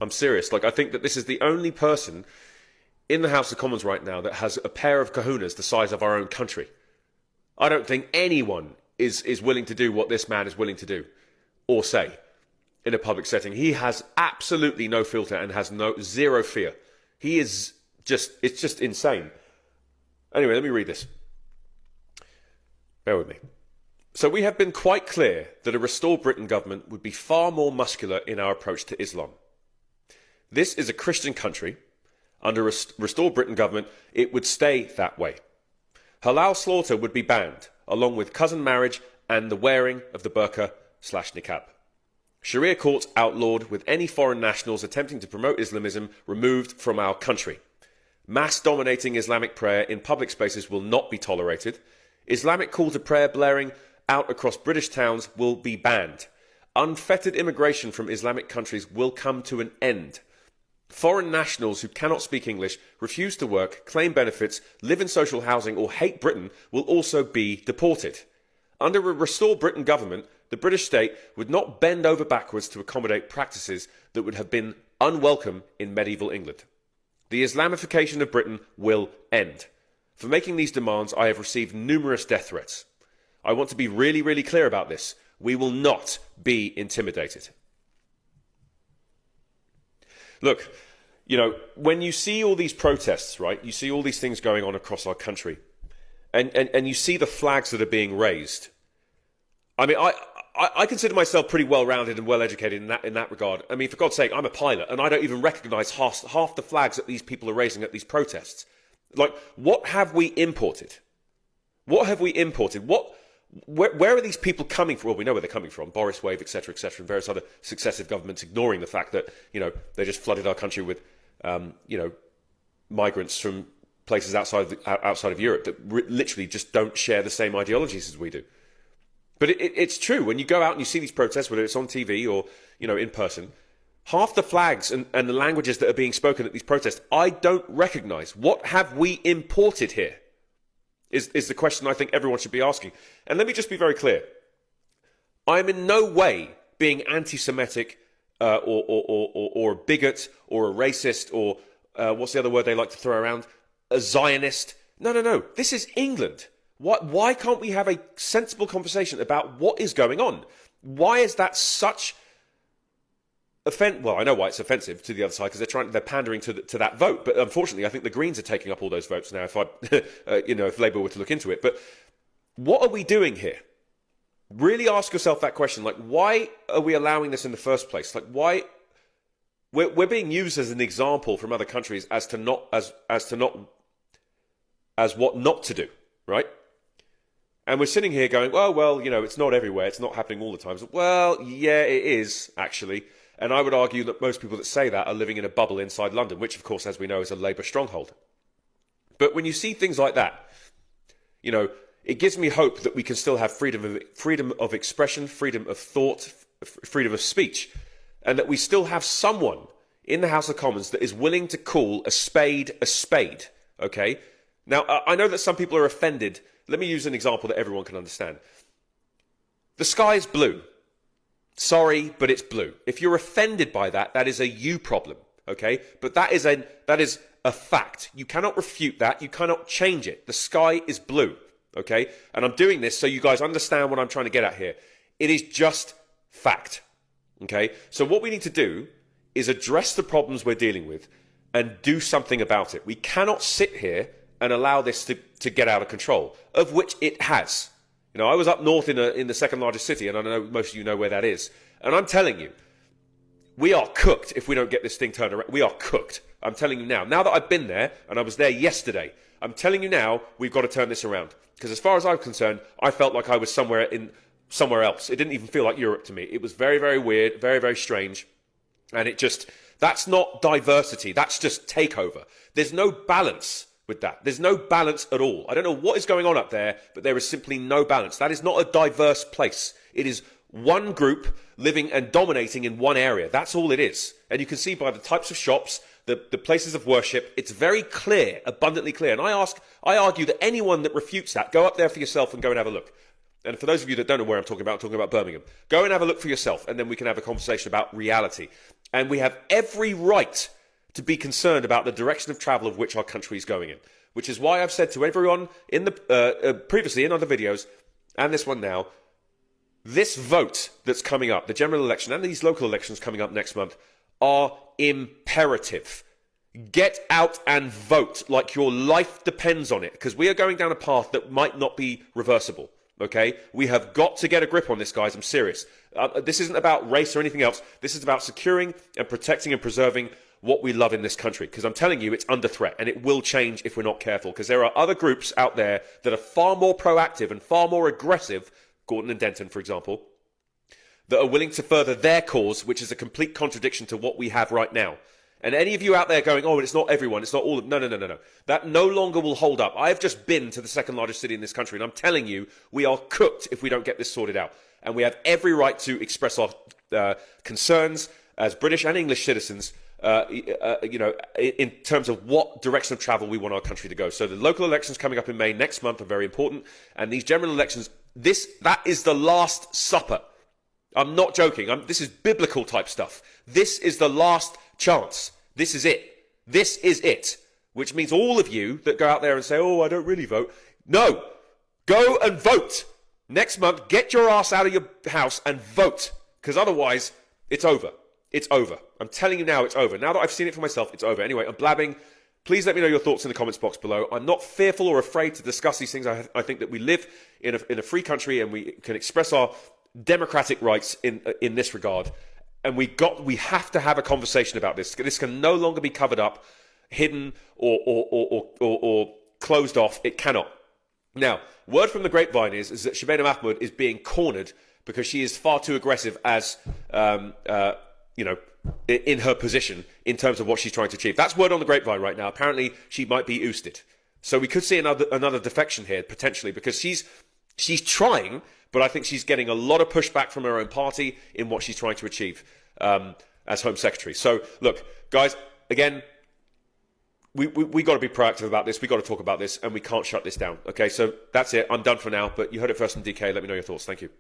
I'm serious. Like, I think that this is the only person in the House of Commons right now that has a pair of kahunas the size of our own country. I don't think anyone is willing to do what this man is willing to do or say in a public setting. He has absolutely no filter and has zero fear. It's just insane. Anyway, let me read this. Bear with me. So we have been quite clear that a Restore Britain government would be far more muscular in our approach to Islam. This is a Christian country. Under a Restore Britain government, it would stay that way. Halal slaughter would be banned, along with cousin marriage and the wearing of the burqa/niqab. Sharia courts outlawed, with any foreign nationals attempting to promote Islamism removed from our country. Mass dominating Islamic prayer in public spaces will not be tolerated. Islamic call to prayer blaring out across British towns will be banned. Unfettered immigration from Islamic countries will come to an end. Foreign nationals who cannot speak English, refuse to work, claim benefits, live in social housing or hate Britain will also be deported. Under a Restore Britain government, the British state would not bend over backwards to accommodate practices that would have been unwelcome in medieval England. The Islamification of Britain will end. For making these demands, I have received numerous death threats. I want to be really, really clear about this. We will not be intimidated. Look, you know, when you see all these protests, right, you see all these things going on across our country, and you see the flags that are being raised. I mean, I consider myself pretty well-rounded and well-educated in that regard. I mean, for God's sake, I'm a pilot, and I don't even recognise half the flags that these people are raising at these protests. Like, what have we imported? What have we imported? Where are these people coming from? Well, we know where they're coming from. Boris Wave, etc., and various other successive governments ignoring the fact that, you know, they just flooded our country with, you know, migrants from places outside of Europe that literally just don't share the same ideologies as we do. But it's true. When you go out and you see these protests, whether it's on TV or, you know, in person, half the flags and the languages that are being spoken at these protests, I don't recognise. What have we imported here? Is the question I think everyone should be asking. And let me just be very clear. I'm in no way being anti-Semitic or a bigot or a racist or what's the other word they like to throw around? A Zionist. No. This is England. Why can't we have a sensible conversation about what is going on? Why is that such well, I know why it's offensive to the other side, because they're pandering to that vote. But unfortunately, I think the Greens are taking up all those votes now. If Labour were to look into it, but what are we doing here? Really ask yourself that question. Like, why are we allowing this in the first place? Like, why we're being used as an example from other countries as what not to do, right? And we're sitting here going, oh well, you know, it's not everywhere. It's not happening all the time. So, well, yeah, it is actually. And I would argue that most people that say that are living in a bubble inside London, which, of course, as we know, is a Labour stronghold. But when you see things like that, you know, it gives me hope that we can still have freedom of expression, freedom of thought, freedom of speech, and that we still have someone in the House of Commons that is willing to call a spade, okay? Now, I know that some people are offended. Let me use an example that everyone can understand. The sky is blue. Sorry, but it's blue. If you're offended by that, that is a you problem, okay? But that is a fact. You cannot refute that. You cannot change it. The sky is blue, okay? And I'm doing this so you guys understand what I'm trying to get at here. It is just fact, okay? So what we need to do is address the problems we're dealing with and do something about it. We cannot sit here and allow this to get out of control, of which it has. You know, I was up north in the second largest city, and I know most of you know where that is. And I'm telling you, we are cooked if we don't get this thing turned around. We are cooked. I'm telling you now. Now that I've been there, and I was there yesterday, I'm telling you now, we've got to turn this around. Because as far as I'm concerned, I felt like I was somewhere else. It didn't even feel like Europe to me. It was very, very weird, very, very strange. And that's not diversity. That's just takeover. There's no balance with that. There's no balance at all. I don't know what is going on up there, but there is simply no balance. That is not a diverse place. It is one group living and dominating in one area. That's all it is. And you can see by the types of shops, the places of worship, it's very clear, abundantly clear. And I argue that anyone that refutes that, go up there for yourself and go and have a look. And for those of you that don't know where I'm talking about Birmingham. Go and have a look for yourself, and then we can have a conversation about reality. And we have every right to be concerned about the direction of travel of which our country is going in. Which is why I've said to everyone in the previously in other videos, and this one now, this vote that's coming up, the general election and these local elections coming up next month, are imperative. Get out and vote like your life depends on it, because we are going down a path that might not be reversible. Okay, we have got to get a grip on this, guys. I'm serious. This isn't about race or anything else. This is about securing and protecting and preserving what we love in this country. Because I'm telling you, it's under threat, and it will change if we're not careful. Because there are other groups out there that are far more proactive and far more aggressive, Gorton and Denton, for example, that are willing to further their cause, which is a complete contradiction to what we have right now. And any of you out there going, oh, it's not everyone, it's not all of... No. That no longer will hold up. I've just been to the second largest city in this country, and I'm telling you, we are cooked if we don't get this sorted out. And we have every right to express our concerns as British and English citizens, in terms of what direction of travel we want our country to go. So the local elections coming up in May next month are very important. And these general elections, that is the last supper. I'm not joking. This is biblical type stuff. This is the last chance. This is it. This is it. Which means all of you that go out there and say, oh, I don't really vote. No. Go and vote. Next month, get your ass out of your house and vote. Because otherwise, it's over. It's over. I'm telling you now, it's over. Now that I've seen it for myself, it's over. Anyway, I'm blabbing. Please let me know your thoughts in the comments box below. I'm not fearful or afraid to discuss these things. I think that we live in a free country and we can express our democratic rights in this regard. And we have to have a conversation about this. This can no longer be covered up, hidden, or closed off. It cannot. Now, word from the grapevine is that Shabana Mahmood is being cornered because she is far too aggressive as, in her position in terms of what she's trying to achieve. That's word on the grapevine right now. Apparently, she might be ousted. So we could see another defection here, potentially, because she's trying, but I think she's getting a lot of pushback from her own party in what she's trying to achieve as Home Secretary. So, look, guys, again, we got to be proactive about this. We got to talk about this, and we can't shut this down. Okay, so that's it. I'm done for now, but you heard it first from DK. Let me know your thoughts. Thank you.